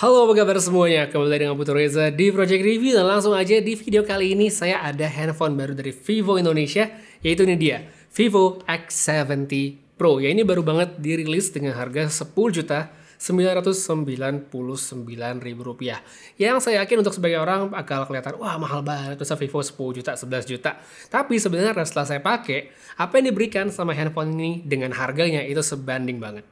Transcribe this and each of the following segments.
Halo, apa kabar semuanya? Kembali dengan Putu Reza di Project Review. Dan langsung aja di video kali ini saya ada handphone baru dari Vivo Indonesia, yaitu ini dia, Vivo X70 Pro. Ya, ini baru banget dirilis dengan harga Rp10.999.000. Yang saya yakin untuk sebagai orang bakal kelihatan, wah mahal banget, masa Vivo 10 juta, 11 juta. Tapi sebenarnya setelah saya pakai, apa yang diberikan sama handphone ini dengan harganya itu sebanding banget.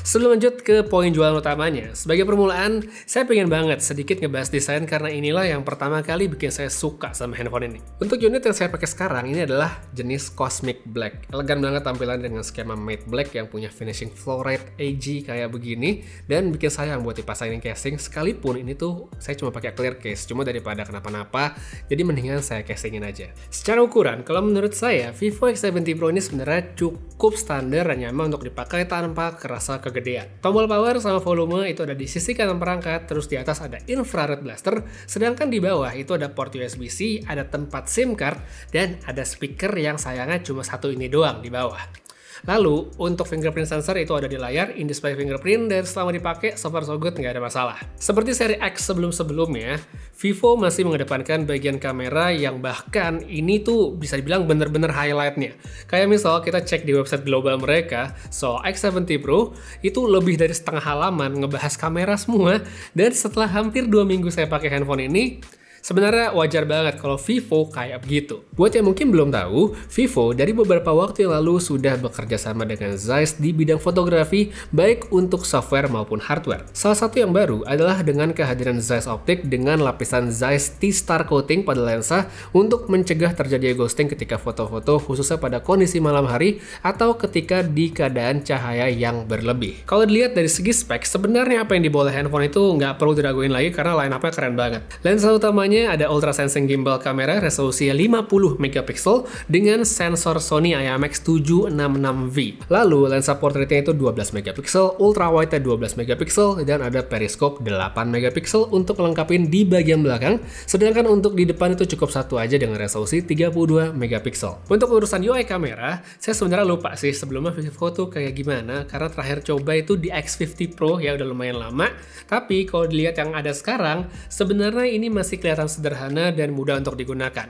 Sebelum lanjut ke poin jualan utamanya, sebagai permulaan, saya pengen banget sedikit ngebahas desain karena inilah yang pertama kali bikin saya suka sama handphone ini. Untuk unit yang saya pakai sekarang, ini adalah jenis Cosmic Black. Elegan banget tampilan dengan skema matte black yang punya finishing fluorite AG kayak begini, dan bikin sayang buat dipasangin casing, sekalipun ini tuh saya cuma pakai clear case, cuma daripada kenapa-napa, jadi mendingan saya casingin aja. Secara ukuran, kalau menurut saya, Vivo X70 Pro ini sebenarnya cukup standar dan nyaman untuk dipakai tanpa kerasa kegedean. Tombol power sama volume itu ada di sisi kanan perangkat, terus di atas ada infrared blaster, sedangkan di bawah itu ada port USB-C, ada tempat SIM card, dan ada speaker yang sayangnya cuma satu ini doang di bawah. Lalu, untuk fingerprint sensor itu ada di layar, in-display fingerprint, dan selama dipakai, so far so good, nggak ada masalah. Seperti seri X sebelum-sebelumnya, Vivo masih mengedepankan bagian kamera yang bahkan ini tuh bisa dibilang bener-bener highlightnya. Kayak misal kita cek di website global mereka, so X70 Pro itu lebih dari setengah halaman ngebahas kamera semua, dan setelah hampir 2 minggu saya pakai handphone ini, sebenarnya wajar banget kalau Vivo kayak begitu. Buat yang mungkin belum tahu, Vivo dari beberapa waktu yang lalu sudah bekerja sama dengan Zeiss di bidang fotografi, baik untuk software maupun hardware. Salah satu yang baru adalah dengan kehadiran Zeiss Optic dengan lapisan Zeiss T-Star Coating pada lensa untuk mencegah terjadi ghosting ketika foto-foto, khususnya pada kondisi malam hari atau ketika di keadaan cahaya yang berlebih. Kalau dilihat dari segi spek, sebenarnya apa yang dibawa handphone itu nggak perlu diraguin lagi karena line-up-nya keren banget. Lensa utamanya ada ultra sensing gimbal kamera resolusi 50 megapiksel dengan sensor Sony IMX766V. Lalu lensa portraitnya itu 12 megapiksel, ultra wide-nya 12 megapiksel, dan ada periskop 8 megapiksel untuk melengkapi di bagian belakang, sedangkan untuk di depan itu cukup satu aja dengan resolusi 32 megapiksel. Untuk urusan UI kamera, saya sebenarnya lupa sih sebelumnya Vivo tuh kayak gimana, karena terakhir coba itu di X50 Pro ya udah lumayan lama, tapi kalau dilihat yang ada sekarang, sebenarnya ini masih kelihatan sederhana dan mudah untuk digunakan.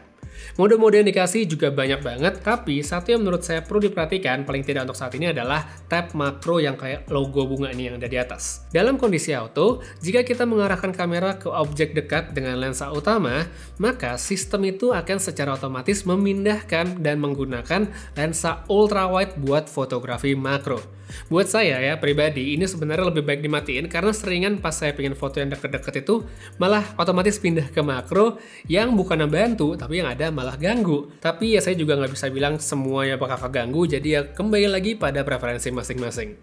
Mode-mode yang dikasih juga banyak banget, tapi satu yang menurut saya perlu diperhatikan paling tidak untuk saat ini adalah tab makro yang kayak logo bunga ini yang ada di atas. Dalam kondisi auto, jika kita mengarahkan kamera ke objek dekat dengan lensa utama, maka sistem itu akan secara otomatis memindahkan dan menggunakan lensa ultra wide buat fotografi makro. Buat saya ya pribadi, ini sebenarnya lebih baik dimatiin karena seringan pas saya pengen foto yang deket-deket itu malah otomatis pindah ke makro yang bukan membantu tapi yang ada malah ganggu. Tapi ya saya juga nggak bisa bilang semuanya bakal keganggu, jadi ya kembali lagi pada preferensi masing-masing.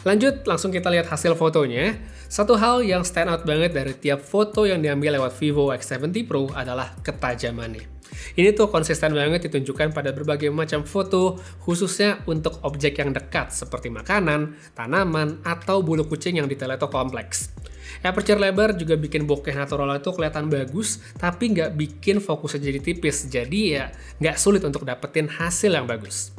Lanjut, langsung kita lihat hasil fotonya. Satu hal yang stand out banget dari tiap foto yang diambil lewat Vivo X70 Pro adalah ketajamannya. Ini tuh konsisten banget ditunjukkan pada berbagai macam foto, khususnya untuk objek yang dekat seperti makanan, tanaman, atau bulu kucing yang detailnya itu kompleks. Aperture lebar juga bikin bokeh natural itu kelihatan bagus, tapi nggak bikin fokusnya jadi tipis, jadi ya nggak sulit untuk dapetin hasil yang bagus.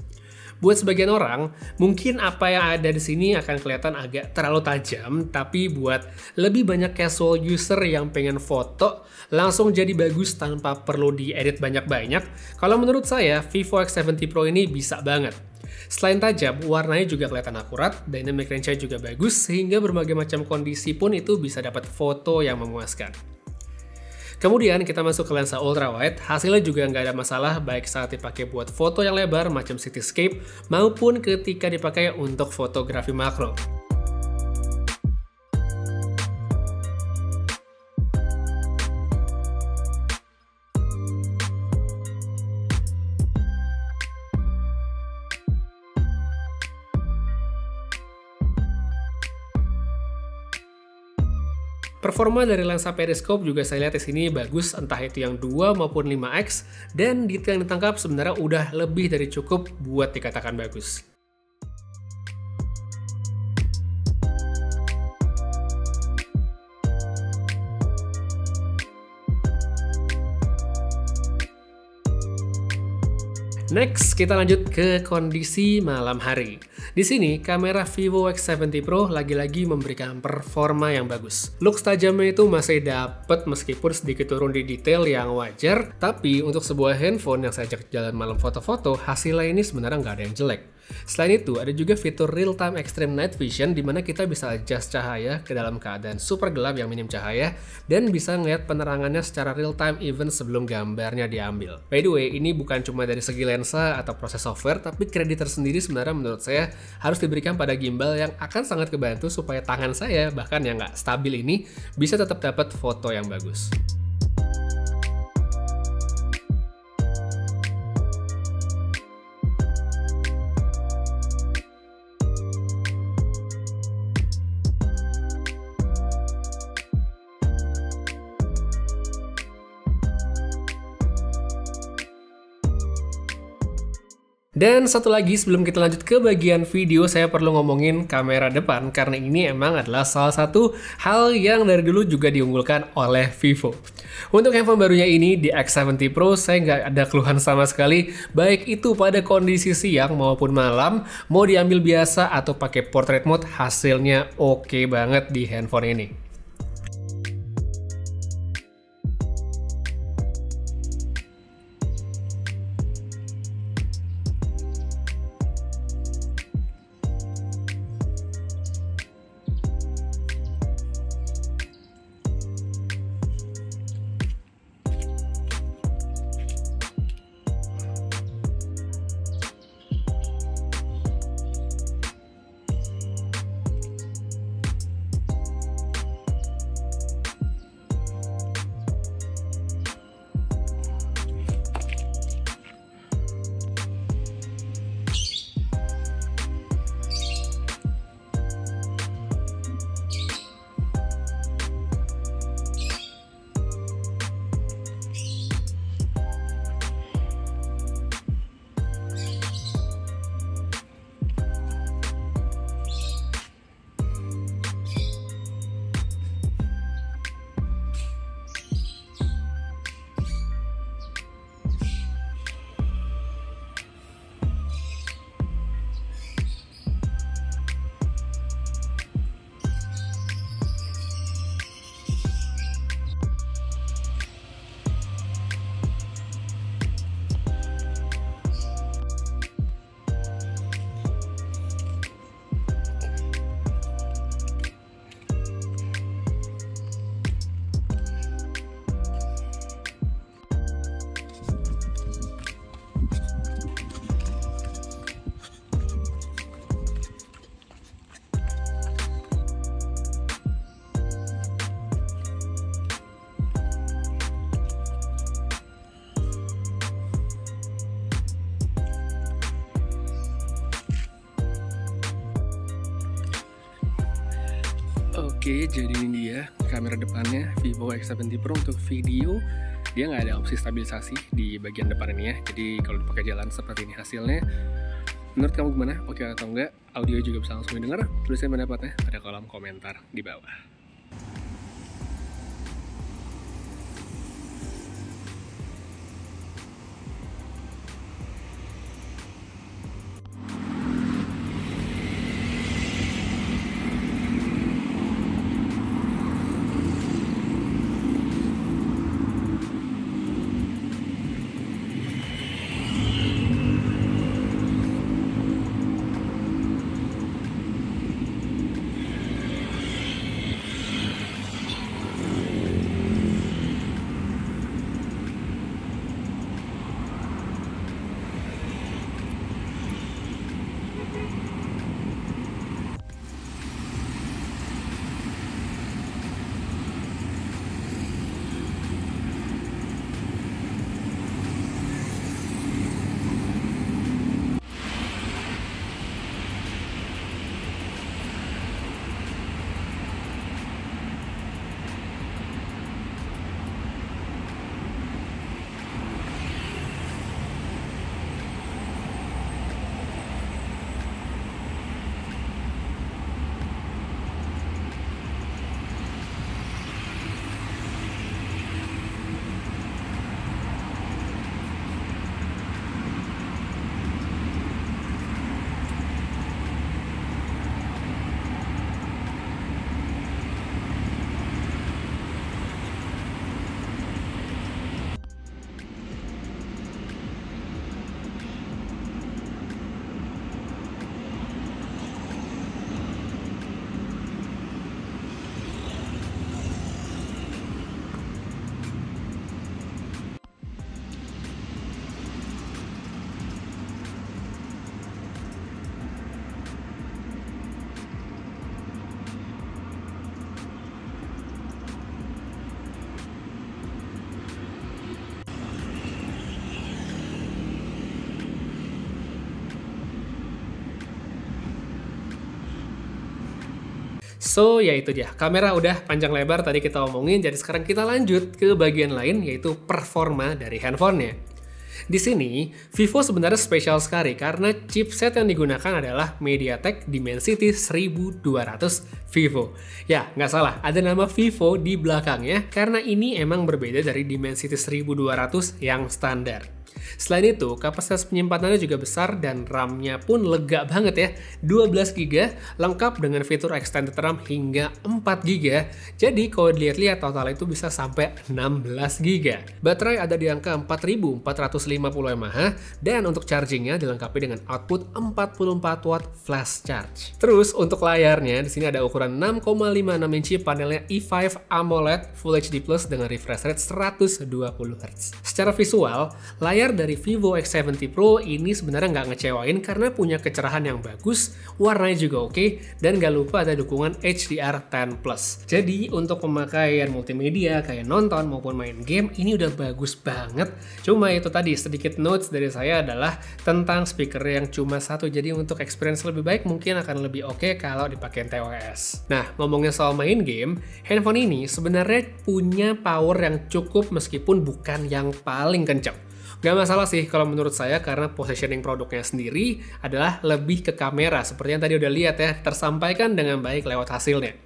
Buat sebagian orang, mungkin apa yang ada di sini akan kelihatan agak terlalu tajam, tapi buat lebih banyak casual user yang pengen foto, langsung jadi bagus tanpa perlu diedit banyak-banyak. Kalau menurut saya, Vivo X70 Pro ini bisa banget. Selain tajam, warnanya juga kelihatan akurat, dynamic range-nya juga bagus, sehingga berbagai macam kondisi pun itu bisa dapat foto yang memuaskan. Kemudian kita masuk ke lensa ultra wide, hasilnya juga nggak ada masalah baik saat dipakai buat foto yang lebar macam cityscape maupun ketika dipakai untuk fotografi makro. Performa dari lensa periskop juga saya lihat di sini bagus, entah itu yang 2 maupun 5x, dan detail yang ditangkap sebenarnya udah lebih dari cukup buat dikatakan bagus. Next, kita lanjut ke kondisi malam hari. Di sini, kamera Vivo X70 Pro lagi-lagi memberikan performa yang bagus. Looks tajamnya itu masih dapet meskipun sedikit turun di detail yang wajar, tapi untuk sebuah handphone yang saya ajak jalan malam foto-foto, hasilnya ini sebenarnya nggak ada yang jelek. Selain itu, ada juga fitur Real-Time Extreme Night Vision di mana kita bisa adjust cahaya ke dalam keadaan super gelap yang minim cahaya dan bisa ngeliat penerangannya secara real-time even sebelum gambarnya diambil. By the way, ini bukan cuma dari segi lensa atau proses software, tapi kredit tersendiri sebenarnya menurut saya harus diberikan pada gimbal yang akan sangat kebantu supaya tangan saya, bahkan yang nggak stabil ini, bisa tetap dapat foto yang bagus. Dan satu lagi sebelum kita lanjut ke bagian video, saya perlu ngomongin kamera depan karena ini emang adalah salah satu hal yang dari dulu juga diunggulkan oleh Vivo. Untuk handphone barunya ini di X70 Pro saya nggak ada keluhan sama sekali, baik itu pada kondisi siang maupun malam, mau diambil biasa atau pakai portrait mode, hasilnya oke banget di handphone ini. Oke, jadi ini dia kamera depannya Vivo X70 Pro untuk video. Dia nggak ada opsi stabilisasi di bagian depan ini ya. Jadi kalau dipakai jalan seperti ini hasilnya. Menurut kamu gimana? Oke atau enggak? Audio juga bisa langsung didengar. Tulisnya pendapatnya pada kolom komentar di bawah. So, ya itu dia. Kamera udah panjang lebar tadi kita omongin, jadi sekarang kita lanjut ke bagian lain, yaitu performa dari handphonenya. Di sini, Vivo sebenarnya spesial sekali karena chipset yang digunakan adalah MediaTek Dimensity 1200 Vivo. Ya, nggak salah, ada nama Vivo di belakangnya karena ini emang berbeda dari Dimensity 1200 yang standar. Selain itu, kapasitas penyimpanannya juga besar dan RAM-nya pun lega banget ya. 12GB, lengkap dengan fitur extended RAM hingga 4GB. Jadi kalau dilihat-lihat total itu bisa sampai 16GB. Baterai ada di angka 4450 mAh dan untuk chargingnya dilengkapi dengan output 44 watt flash charge. Terus untuk layarnya di sini ada ukuran 6,56 inci, panelnya i5 AMOLED Full HD Plus dengan refresh rate 120Hz. Secara visual, layar dari Vivo X70 Pro ini sebenarnya nggak ngecewain karena punya kecerahan yang bagus, warnanya juga oke, dan nggak lupa ada dukungan HDR10+. Jadi untuk pemakaian multimedia kayak nonton maupun main game ini udah bagus banget. Cuma itu tadi sedikit notes dari saya adalah tentang speaker yang cuma satu, jadi untuk experience lebih baik mungkin akan lebih oke kalau dipakai TWS. Nah, ngomongin soal main game, handphone ini sebenarnya punya power yang cukup meskipun bukan yang paling kencang. Gak masalah sih kalau menurut saya karena positioning produknya sendiri adalah lebih ke kamera seperti yang tadi udah lihat ya, tersampaikan dengan baik lewat hasilnya.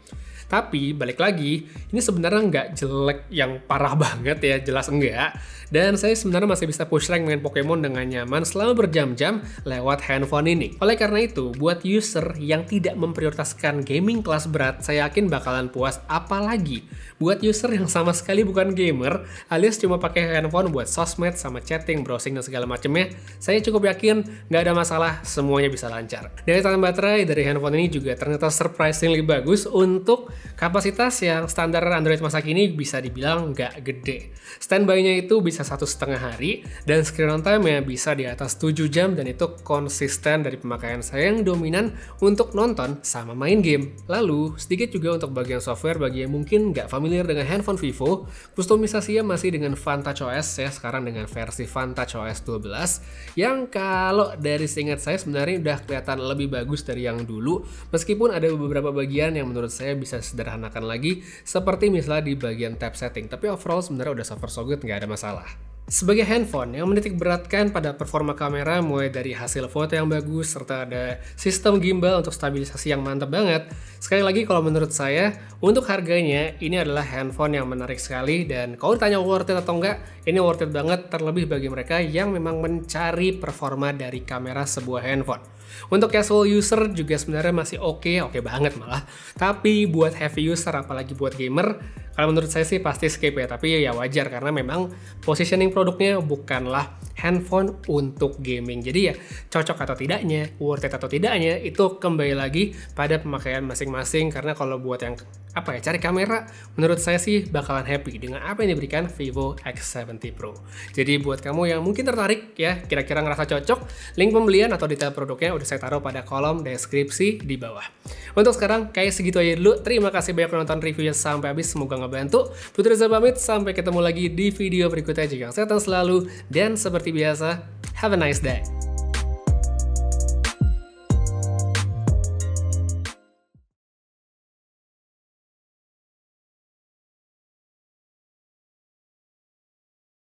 Tapi balik lagi, ini sebenarnya nggak jelek yang parah banget ya, jelas enggak. Dan saya sebenarnya masih bisa push rank main Pokemon dengan nyaman selama berjam-jam lewat handphone ini. Oleh karena itu, buat user yang tidak memprioritaskan gaming kelas berat, saya yakin bakalan puas. Apalagi buat user yang sama sekali bukan gamer, alias cuma pakai handphone buat sosmed sama chatting, browsing, dan segala macamnya, saya cukup yakin nggak ada masalah, semuanya bisa lancar. Daya tahan baterai dari handphone ini juga ternyata surprisingly bagus untuk kapasitas yang standar Android masa kini bisa dibilang nggak gede. Standby-nya itu bisa 1,5 hari, dan screen on time-nya bisa di atas 7 jam, dan itu konsisten dari pemakaian saya yang dominan untuk nonton sama main game. Lalu, sedikit juga untuk bagian software bagi yang mungkin nggak familiar dengan handphone Vivo, kustomisasinya masih dengan Vantage OS ya, sekarang dengan versi Vantage OS 12, yang kalau dari seingat saya sebenarnya udah kelihatan lebih bagus dari yang dulu, meskipun ada beberapa bagian yang menurut saya bisa sederhanakan lagi, seperti misalnya di bagian tab setting, tapi overall sebenarnya udah so far so good, nggak ada masalah. Sebagai handphone yang menitik beratkan pada performa kamera mulai dari hasil foto yang bagus serta ada sistem gimbal untuk stabilisasi yang mantap banget, sekali lagi kalau menurut saya untuk harganya ini adalah handphone yang menarik sekali, dan kalau ditanya worth it atau enggak, ini worth it banget, terlebih bagi mereka yang memang mencari performa dari kamera sebuah handphone. Untuk casual user juga sebenarnya masih oke banget malah. Tapi buat heavy user apalagi buat gamer, kalau menurut saya sih pasti skip ya. Tapi ya wajar karena memang positioning produknya bukanlah handphone untuk gaming. Jadi ya cocok atau tidaknya, worth it atau tidaknya itu kembali lagi pada pemakaian masing-masing. Karena kalau buat yang cari kamera, menurut saya sih bakalan happy dengan apa yang diberikan Vivo X70 Pro. Jadi buat kamu yang mungkin tertarik ya, kira-kira ngerasa cocok, link pembelian atau detail produknya udah saya taruh pada kolom deskripsi di bawah. Untuk sekarang kayak segitu aja dulu. Terima kasih banyak nonton reviewnya sampai habis, semoga ngebantu. Putri Reza pamit, sampai ketemu lagi di video berikutnya. Jaga kesehatan selalu dan seperti biasa, have a nice day.